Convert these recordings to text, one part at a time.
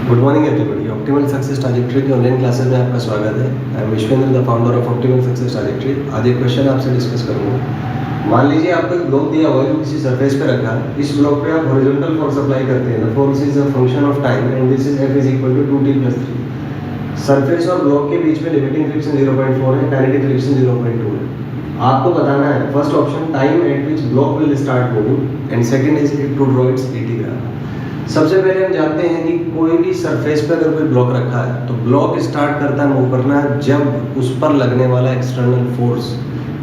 Good morning everybody. Optimal success trajectory की online classes में आपका स्वागत है। I am Vishvendra, the founder of optimal success trajectory. आज एक क्वेश्चन आपसे डिस्कस करूंगा। मान लीजिए आपको एक ब्लॉक दिया हुआ है जो किसी सरफेस पे रखा है। इस ब्लॉक पे आप हॉरिजॉन्टल फोर्स अप्लाई करते हैं। The force is a function of time and this is F is equal to 2t+3। Surface और ब्लॉक के बीच में लिमिटिंग फ्रिक्शन 0.4 है, काइनेटिक फ्रिक्शन 0.2 है। आपको बताना है first option time at which block will start moving and second is to draw its AT graph. सबसे पहले हम जानते हैं कि कोई भी सरफेस पर अगर कोई ब्लॉक रखा है तो ब्लॉक स्टार्ट करता है मूव करना जब उस पर लगने वाला एक्सटर्नल फोर्स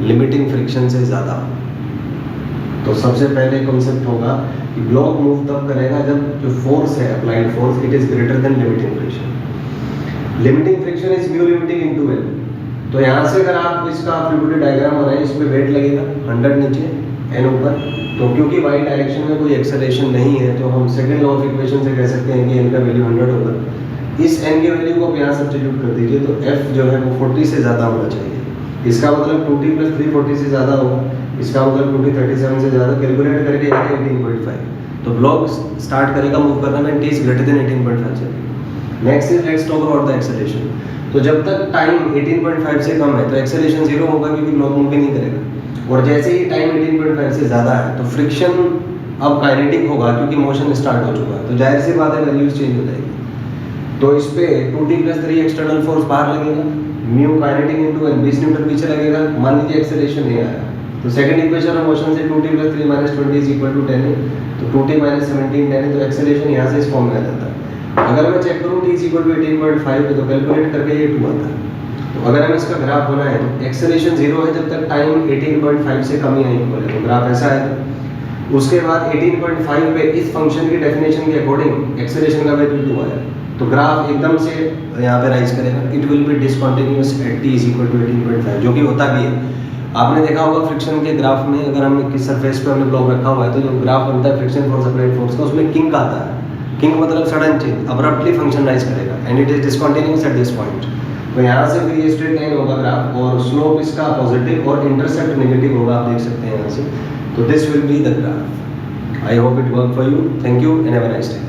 लिमिटिंग फ्रिक्शन से ज़्यादा हो। तो सबसे पहले कॉन्सेप्ट होगा कि ब्लॉक मूव तब करेगा जब जो फोर्स है applied force it is greater than limiting friction. Limiting friction is mu limiting into L। तो यहाँ से अगर आप इसका फ्लूइड डायग्राम बनाएं, इसमें वेट लगेगा 100 नीचे n ऊपर। तो क्योंकि वाई डायरेक्शन में कोई एक्सेलरेशन नहीं है तो हम सेकंड लॉ ऑफ इक्वेशन से कह सकते हैं कि n का वैल्यू 100 होगा। इस n के वैल्यू को आप यहाँ सब्स्टिट्यूट कर दीजिए तो f जो है वो 40 से ज़्यादा होना चाहिए। इसका मतलब 2t+3 40 से ज़्यादा होगा। इसका मतलब 2t 37 से ज़्यादा। कैलकुलेट करके आएगा 18.5। तो ब्लॉक स्टार्ट करेगा मूव करना में t इज ग्रेटर देन 18.5 से। Next is let's talk about the acceleration. तो जब तक टाइम 18.5 से कम है तो एक्सेलरेशन 0 होगा क्योंकि ब्लॉक मूव ही नहीं करेगा। और जैसे ही टाइम 18.5 से ज़्यादा है तो फ्रिक्शन अब काइनेटिक होगा क्योंकि मोशन स्टार्ट हो चुका है। तो जाहिर सी बात है वैल्यूज चेंज हो जाएगी। तो इस पे 2t+3 एक्सटर्नल फोर्स बाहर लगेगा, mu kinetic into n 20 Newton पीछे लगेगा। मान लीजिए एक्सेलरेशन नहीं आया तो सेकंड इक्वेशन ऑफ मोशन से 2t+3 - 20 इज इक्वल टू 10 है। तो 2t - 17 10 है। तो एक्सेलरेशन यहाँ से इस फॉर्म में आ जाता है। अगर मैं चेक करूँ t इज इक्वल टू 18.5 तो कैलकुलेट करके ये 2 आता है। तो अगर हमें इसका ग्राफ होना है तो एक्सेलरेशन 0 है जब तक टाइम 18.5 से कम ही नहीं होगा। तो ग्राफ ऐसा है। उसके बाद 18.5 पे इस फंक्शन की डेफिनेशन के अकॉर्डिंग एक्सेलरेशन का वैल्यू 2 आया तो ग्राफ एकदम से यहाँ पे राइज करेगा। It will be discontinuous at t is equal to 18.5 जो कि होता भी है। आपने देखा होगा फ्रिक्शन के ग्राफ में अगर हम किस सरफेस पे हमने ब्लॉक रखा हुआ है तो जो ग्राफ बनता है फ्रिक्शन फोर्स अप्लाइड फोर्स का उसमें किंक आता है। किंक मतलब sudden change, abruptly function rise करेगा and it is discontinuous at this point. तो यहाँ से फिर ये स्ट्रेट लाइन होगा ग्राफ और स्लोप इसका पॉजिटिव और इंटरसेप्ट नेगेटिव होगा। आप देख सकते हैं यहाँ से। तो this will be the graph. I hope it work for you. Thank you and have a nice day.